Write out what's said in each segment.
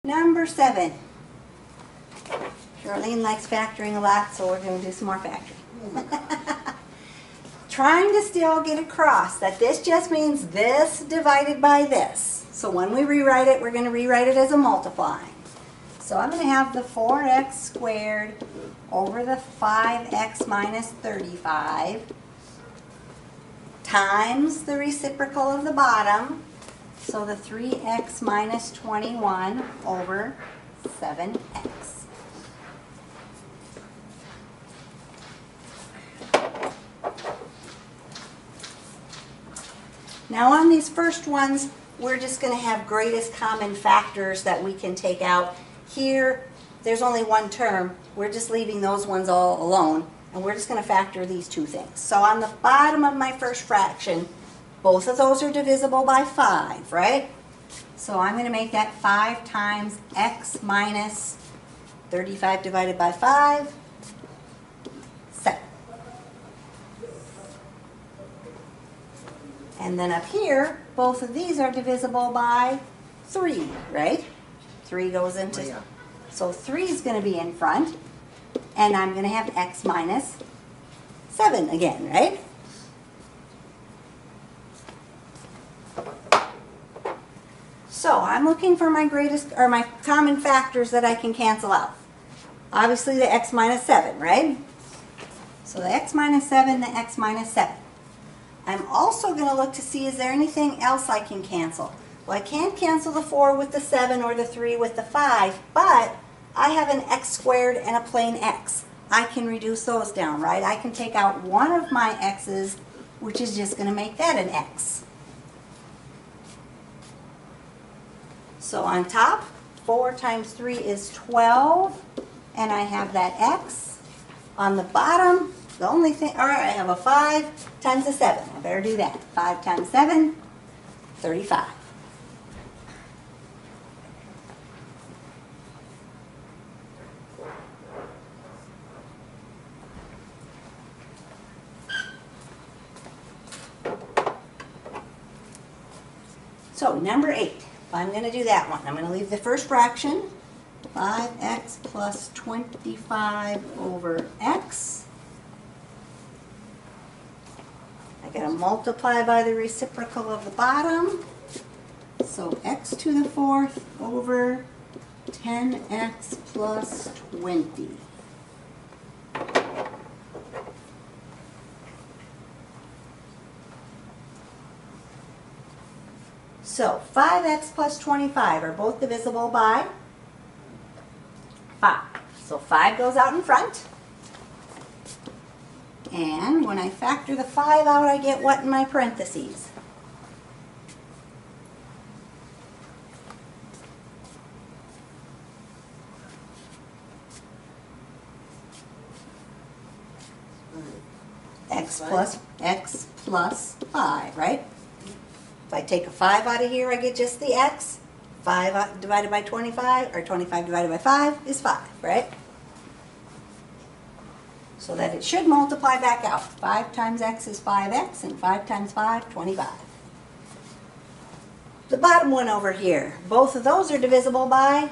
Number 7. Charlene likes factoring a lot, so we're going to do some more factoring. Trying to still get across that this just means this divided by this. So when we rewrite it, we're going to rewrite it as a multiplying. So I'm going to have the 4x squared over the 5x minus 35 times the reciprocal of the bottom, so the 3x minus 21 over 7x. Now on these first ones, we're just going to have greatest common factors that we can take out. Here, there's only one term. We're just leaving those ones all alone, and we're just going to factor these two things. So on the bottom of my first fraction, both of those are divisible by 5, right? So I'm going to make that 5 times x minus 35 divided by 5, 7. And then up here, both of these are divisible by 3, right? 3 goes into, Oh, yeah. So 3 is going to be in front, and I'm going to have x minus 7 again, right? So I'm looking for my greatest, or my common factors that I can cancel out. Obviously the x minus 7, right? So the x minus 7, the x minus 7. I'm also going to look to see, is there anything else I can cancel? Well, I can't cancel the 4 with the 7 or the 3 with the 5, but I have an x squared and a plain x. I can reduce those down, right? I can take out one of my x's, which is just going to make that an x. So on top, 4 times 3 is 12, and I have that x. On the bottom, the only thing, all right, I have a 5 times a 7. I better do that. 5 times 7, 35. So number 8, I'm going to do that one. I'm going to leave the first fraction, 5x plus 25 over x. I got to multiply by the reciprocal of the bottom. So x to the 4th over 10x plus 20. So 5x plus 25 are both divisible by 5. So 5 goes out in front. And when I factor the 5 out, I get what in my parentheses? X plus 5, right? If I take a 5 out of here, I get just the x. 5 divided by 25, or 25 divided by 5 is 5, right? So that it should multiply back out. 5 times x is 5x, and 5 times 5, 25. The bottom one over here, both of those are divisible by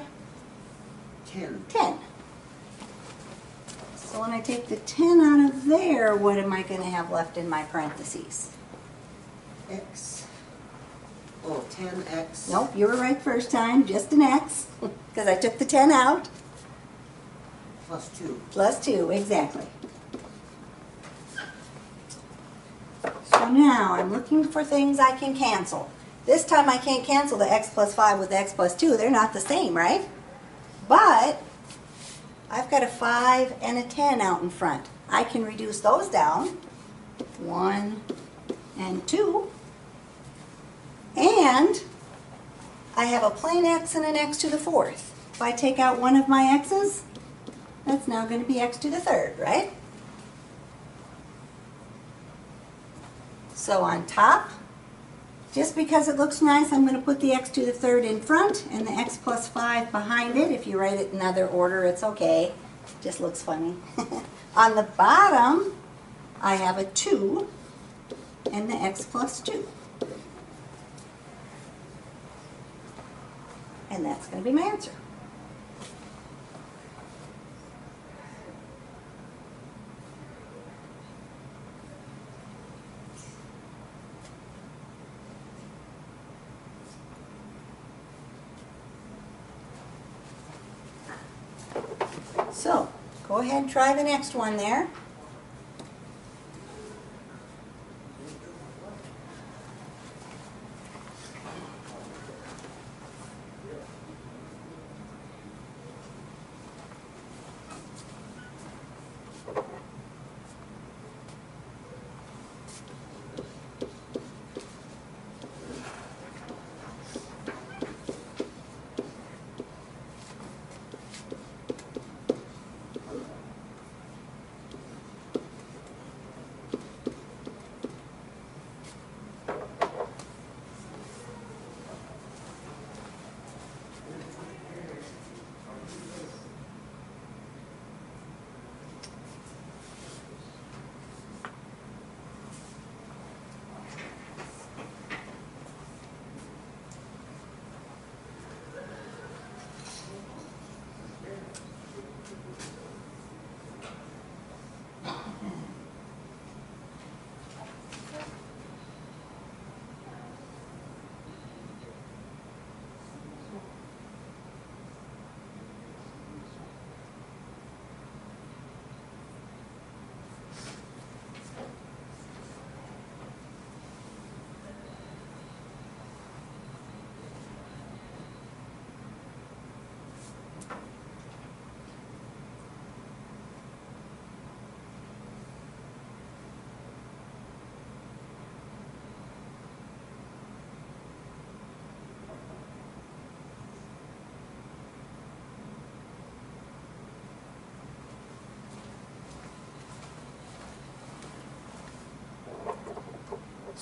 10. 10. So when I take the 10 out of there, what am I going to have left in my parentheses? X. Oh, 10x. Nope, you were right first time, just an x, because I took the 10 out. Plus 2. Plus 2, exactly. So now I'm looking for things I can cancel. This time I can't cancel the x plus 5 with the x plus 2. They're not the same, right? But I've got a 5 and a 10 out in front. I can reduce those down. 1 and 2. And I have a plain x and an x to the 4th. If I take out one of my x's, that's now going to be x to the 3rd, right? So on top, just because it looks nice, I'm going to put the x to the 3rd in front and the x plus 5 behind it. If you write it in other order, it's okay. It just looks funny. On the bottom, I have a 2 and the x plus 2. And that's going to be my answer. So, go ahead and try the next one there.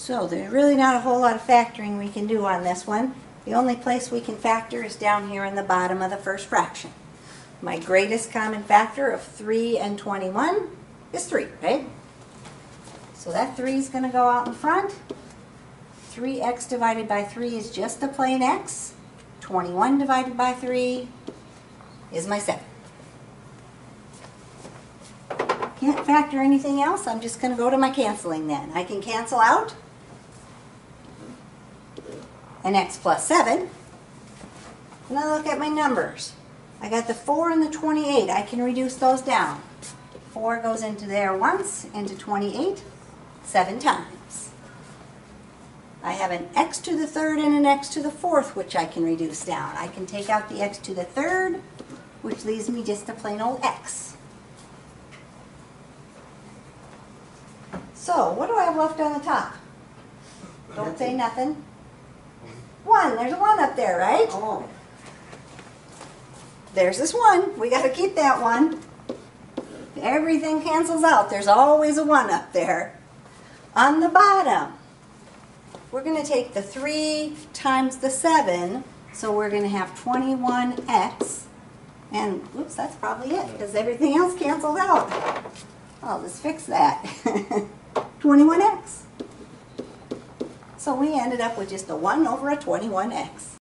So there's really not a whole lot of factoring we can do on this one. The only place we can factor is down here in the bottom of the first fraction. My greatest common factor of 3 and 21 is 3, right? So that 3 is going to go out in front. 3x divided by 3 is just a plain x. 21 divided by 3 is my 7. Can't factor anything else. I'm just going to go to my canceling then. I can cancel out an x plus 7. Now look at my numbers. I got the 4 and the 28. I can reduce those down. 4 goes into there once, into 28, 7 times. I have an x to the third and an x to the fourth, which I can reduce down. I can take out the x to the third, which leaves me just a plain old x. So, what do I have left on the top? Don't say nothing. 1. There's a 1 up there, right? Oh, There's this 1. We got to keep that 1. Everything cancels out. There's always a 1 up there. On the bottom, we're going to take the 3 times the 7. So we're going to have 21x. And, oops, that's probably it, because everything else canceled out. I'll just fix that. 21x. So we ended up with just a 1 over a 21x.